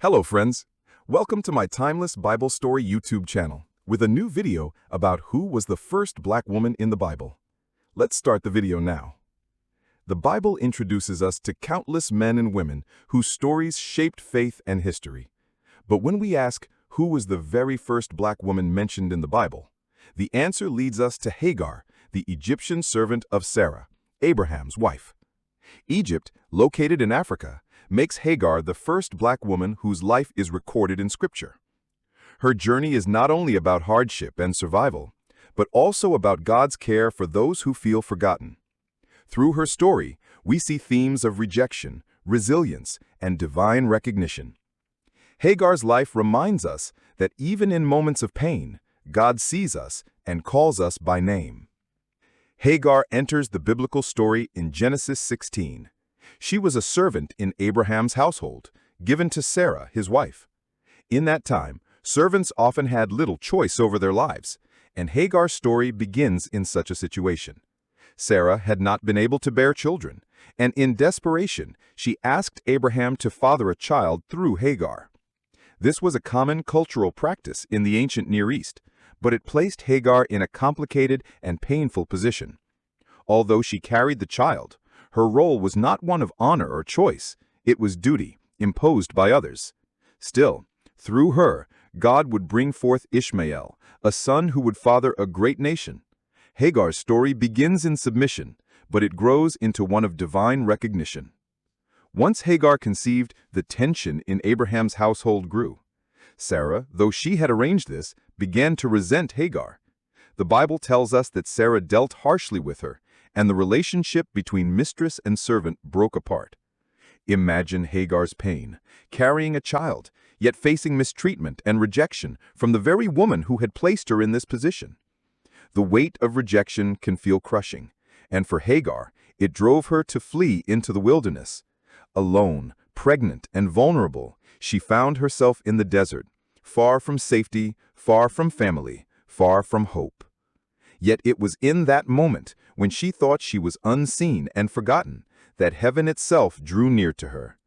Hello friends, welcome to my Timeless Bible Story YouTube channel with a new video about who was the first black woman in the Bible. Let's start the video now. The Bible introduces us to countless men and women whose stories shaped faith and history. But when we ask who was the very first black woman mentioned in the Bible, the answer leads us to Hagar, the Egyptian servant of Sarah, Abraham's wife. Egypt, located in Africa, makes Hagar the first black woman whose life is recorded in Scripture. Her journey is not only about hardship and survival, but also about God's care for those who feel forgotten. Through her story, we see themes of rejection, resilience, and divine recognition. Hagar's life reminds us that even in moments of pain, God sees us and calls us by name. Hagar enters the biblical story in Genesis 16. She was a servant in Abraham's household, given to Sarah, his wife. In that time, servants often had little choice over their lives, and Hagar's story begins in such a situation. Sarah had not been able to bear children, and in desperation, she asked Abraham to father a child through Hagar. This was a common cultural practice in the ancient Near East, but it placed Hagar in a complicated and painful position. Although she carried the child, her role was not one of honor or choice, it was duty, imposed by others. Still, through her, God would bring forth Ishmael, a son who would father a great nation. Hagar's story begins in submission, but it grows into one of divine recognition. Once Hagar conceived, the tension in Abraham's household grew. Sarah, though she had arranged this, began to resent Hagar. The Bible tells us that Sarah dealt harshly with her, and the relationship between mistress and servant broke apart. Imagine Hagar's pain, carrying a child, yet facing mistreatment and rejection from the very woman who had placed her in this position. The weight of rejection can feel crushing, and for Hagar, it drove her to flee into the wilderness. Alone, pregnant, and vulnerable, she found herself in the desert, far from safety, far from family, far from hope. Yet it was in that moment, when she thought she was unseen and forgotten, that heaven itself drew near to her.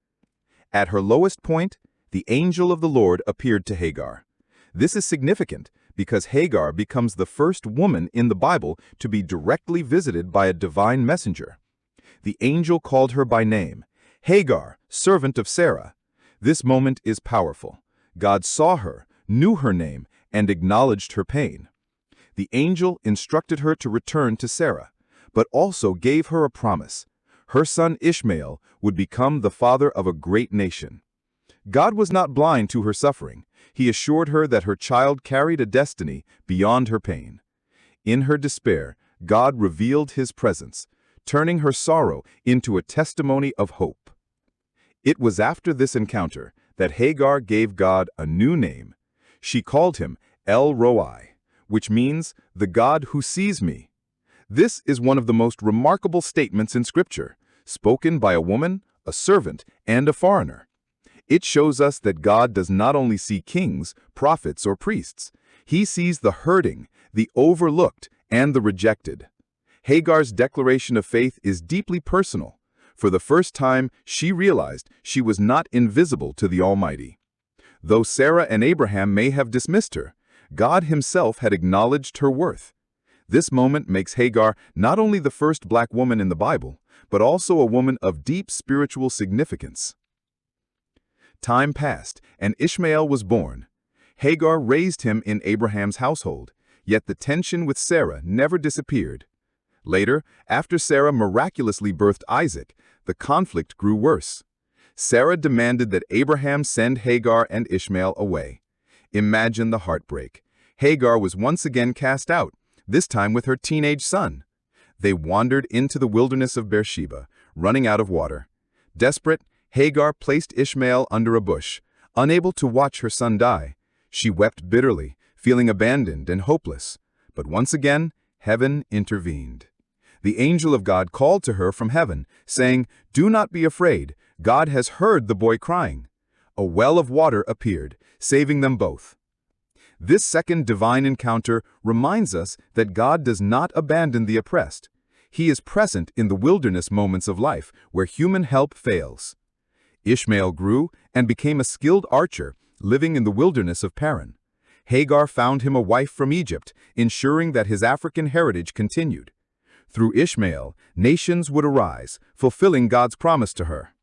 At her lowest point, the angel of the Lord appeared to Hagar. This is significant because Hagar becomes the first woman in the Bible to be directly visited by a divine messenger. The angel called her by name, Hagar, servant of Sarah. This moment is powerful. God saw her, knew her name, and acknowledged her pain. The angel instructed her to return to Sarah, but also gave her a promise. Her son Ishmael would become the father of a great nation. God was not blind to her suffering. He assured her that her child carried a destiny beyond her pain. In her despair, God revealed his presence, turning her sorrow into a testimony of hope. It was after this encounter that Hagar gave God a new name. She called him El Roi, which means the God who sees me. This is one of the most remarkable statements in Scripture, spoken by a woman, a servant, and a foreigner. It shows us that God does not only see kings, prophets, or priests. He sees the hurting, the overlooked, and the rejected. Hagar's declaration of faith is deeply personal. For the first time, she realized she was not invisible to the Almighty. Though Sarah and Abraham may have dismissed her, God himself had acknowledged her worth. This moment makes Hagar not only the first black woman in the Bible, but also a woman of deep spiritual significance. Time passed, and Ishmael was born. Hagar raised him in Abraham's household, yet the tension with Sarah never disappeared. Later, after Sarah miraculously birthed Isaac, the conflict grew worse. Sarah demanded that Abraham send Hagar and Ishmael away. Imagine the heartbreak. Hagar was once again cast out, this time with her teenage son. They wandered into the wilderness of Beersheba, running out of water. Desperate, Hagar placed Ishmael under a bush, unable to watch her son die. She wept bitterly, feeling abandoned and hopeless. But once again, heaven intervened. The angel of God called to her from heaven, saying, "Do not be afraid, God has heard the boy crying." A well of water appeared, saving them both. This second divine encounter reminds us that God does not abandon the oppressed. He is present in the wilderness moments of life where human help fails. Ishmael grew and became a skilled archer, living in the wilderness of Paran. Hagar found him a wife from Egypt, ensuring that his African heritage continued. Through Ishmael, nations would arise, fulfilling God's promise to her.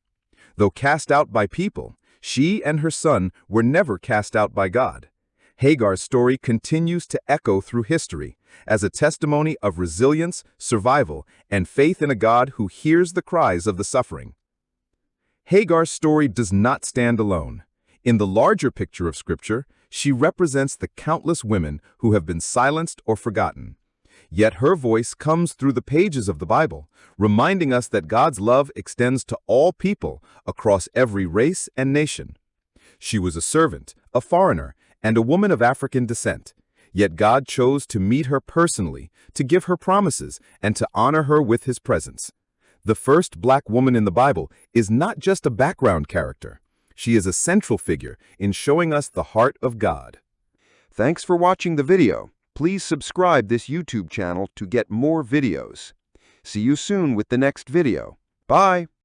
Though cast out by people, she and her son were never cast out by God. Hagar's story continues to echo through history as a testimony of resilience, survival, and faith in a God who hears the cries of the suffering. Hagar's story does not stand alone. In the larger picture of Scripture, she represents the countless women who have been silenced or forgotten. Yet her voice comes through the pages of the Bible, reminding us that God's love extends to all people across every race and nation. She was a servant, a foreigner, and a woman of African descent. Yet God chose to meet her personally, to give her promises, and to honor her with His presence. The first black woman in the Bible is not just a background character. She is a central figure in showing us the heart of God. Thanks for watching the video. Please subscribe this YouTube channel to get more videos. See you soon with the next video. Bye!